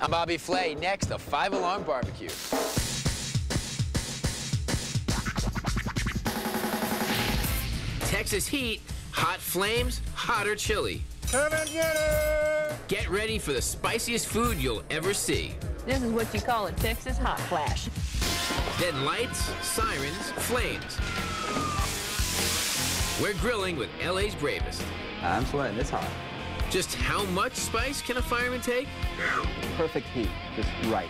I'm Bobby Flay. Next, a 5 Alarm Barbecue. Texas heat, hot flames, hotter chili. Come and get it! Get ready for the spiciest food you'll ever see. This is what you call a Texas hot flash. Then lights, sirens, flames. We're grilling with LA's bravest. I'm sweating, it's hot. Just how much spice can a fireman take? Perfect heat, just right.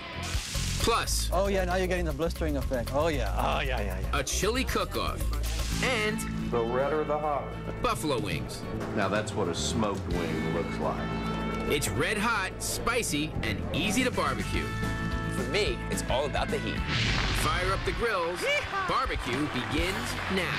Plus, oh yeah, now you're getting the blistering effect. Oh yeah, yeah. a chili cook-off. And The redder the hotter. buffalo wings. Now that's what a smoked wing looks like. It's red hot, spicy, and easy to barbecue. For me, it's all about the heat. Fire up the grills. Barbecue begins now.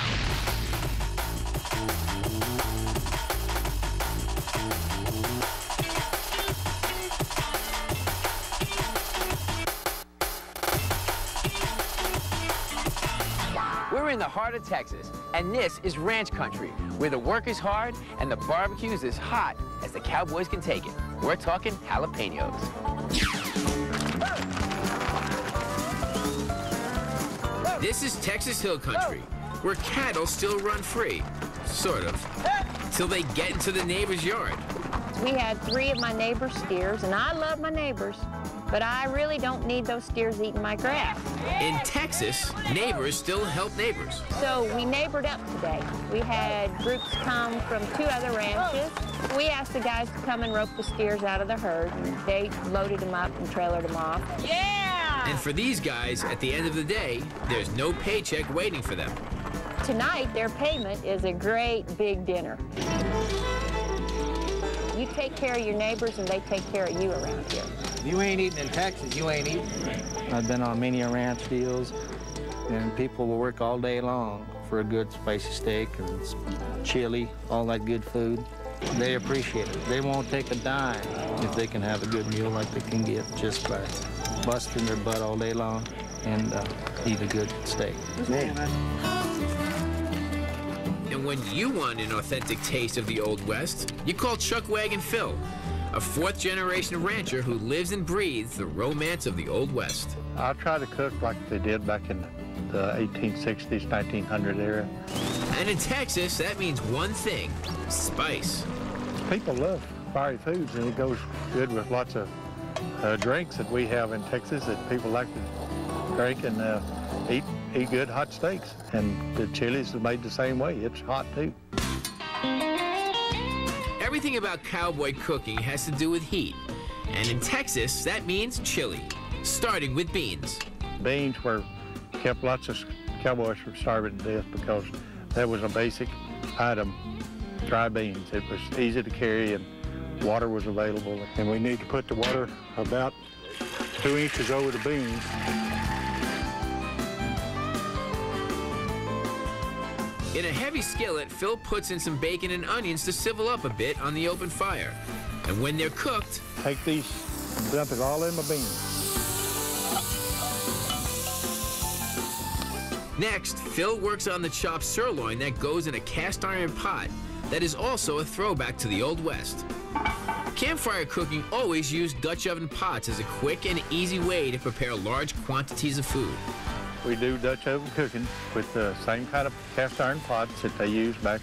We're in the heart of Texas, and this is ranch country, where the work is hard and the barbecue's as hot as the cowboys can take it. We're talking jalapenos. This is Texas Hill Country, where cattle still run free, sort of, till they get into the neighbor's yard. We had 3 of my neighbor's steers, and I love my neighbors, but I really don't need those steers eating my grass. In Texas, neighbors still help neighbors. So we neighbored up today. We had groups come from 2 other ranches. We asked the guys to come and rope the steers out of the herd, and they loaded them up and trailered them off. Yeah! And for these guys, at the end of the day, there's no paycheck waiting for them. Tonight, their payment is a great big dinner. You take care of your neighbors, and they take care of you around here. You ain't eating in Texas, you ain't eating. I've been on many ranch deals, and people will work all day long for a good spicy steak and chili, all that good food. They appreciate it. They won't take a dime if they can have a good meal like they can get just by busting their butt all day long and eat a good steak. And when you want an authentic taste of the Old West, you call Chuck Wagon Phil, a 4th-generation rancher who lives and breathes the romance of the Old West. I try to cook like they did back in the 1860s, 1900 era. And in Texas, that means one thing: spice. People love fiery foods, and it goes good with lots of drinks that we have in Texas that people like to drink and eat good hot steaks. And the chilies are made the same way. It's hot, too. Everything about cowboy cooking has to do with heat. And in Texas, that means chili, starting with beans. Beans kept lots of cowboys from starving to death because that was a basic item, dry beans. It was easy to carry and water was available. And we need to put the water about 2 inches over the beans. In a heavy skillet, Phil puts in some bacon and onions to civil up a bit on the open fire. And when they're cooked, take these and dump it all in the beans. Next, Phil works on the chopped sirloin that goes in a cast iron pot that is also a throwback to the Old West. Campfire cooking always used Dutch oven pots as a quick and easy way to prepare large quantities of food. We do Dutch oven cooking with the same kind of cast iron pots that they used back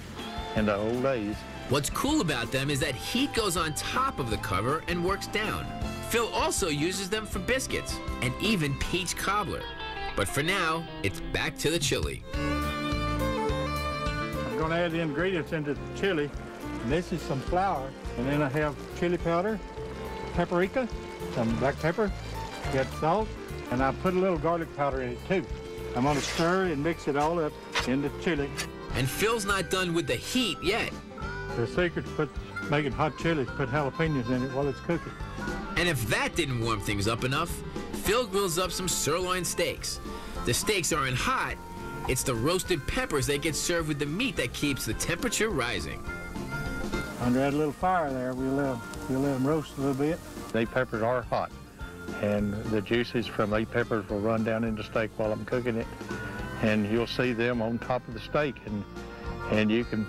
in the old days. What's cool about them is that heat goes on top of the cover and works down. Phil also uses them for biscuits and even peach cobbler. But for now, it's back to the chili. I'm going to add the ingredients into the chili. And this is some flour. And then I have chili powder, paprika, some black pepper, got salt, and I put a little garlic powder in it too. I'm going to stir and mix it all up in the chili. And Phil's not done with the heat yet. The secret to making hot chili is put jalapenos in it while it's cooking. And if that didn't warm things up enough, Phil grills up some sirloin steaks. The steaks aren't hot, it's the roasted peppers that get served with the meat that keeps the temperature rising. Under that little fire there, we'll let them roast a little bit. The peppers are hot, and the juices from the peppers will run down in the steak while I'm cooking it, and you'll see them on top of the steak, and you can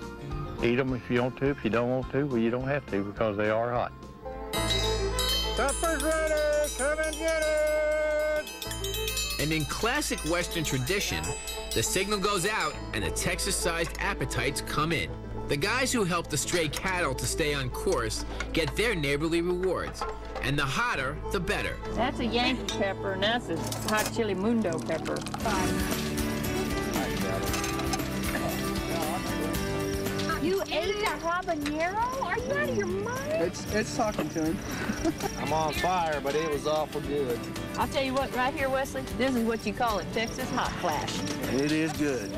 eat them if you want to. If you don't want to, well, you don't have to because they are hot. Supper's ready! Come and get it! And in classic Western tradition, the signal goes out and the Texas-sized appetites come in. The guys who help the stray cattle to stay on course get their neighborly rewards. And the hotter, the better. That's a Yankee pepper, and that's a hot chili mundo pepper. You ate a habanero? Are you out of your mind? It's talking to him. I'm on fire, but it was awful good. I'll tell you what, right here, Wesley, this is what you call a Texas hot flash. It is good.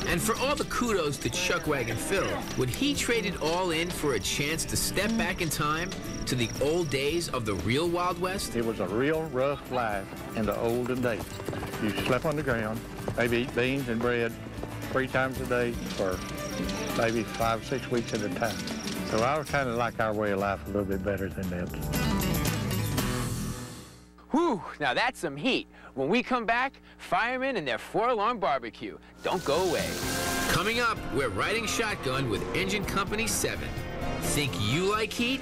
And for all the kudos to Chuckwagon Phil, would he trade it all in for a chance to step back in time to the old days of the real Wild West? It was a real rough life in the olden days. You slept on the ground, maybe eat beans and bread 3 times a day for maybe 5 or 6 weeks at a time. So I would kind of like our way of life a little bit better than that. Whew, now that's some heat. When we come back, firemen and their 4-alarm barbecue. Don't go away. Coming up, we're riding shotgun with Engine Company 7. Think you like heat?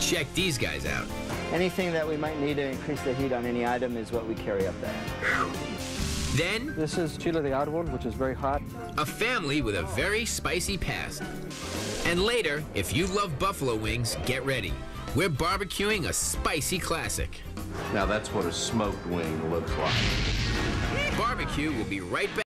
Check these guys out. Anything that we might need to increase the heat on any item is what we carry up there. Then, This is chile de árbol, which is very hot. a family with a very spicy past. And later, if you love buffalo wings, get ready. We're barbecuing a spicy classic. Now that's what a smoked wing looks like. Barbecue will be right back.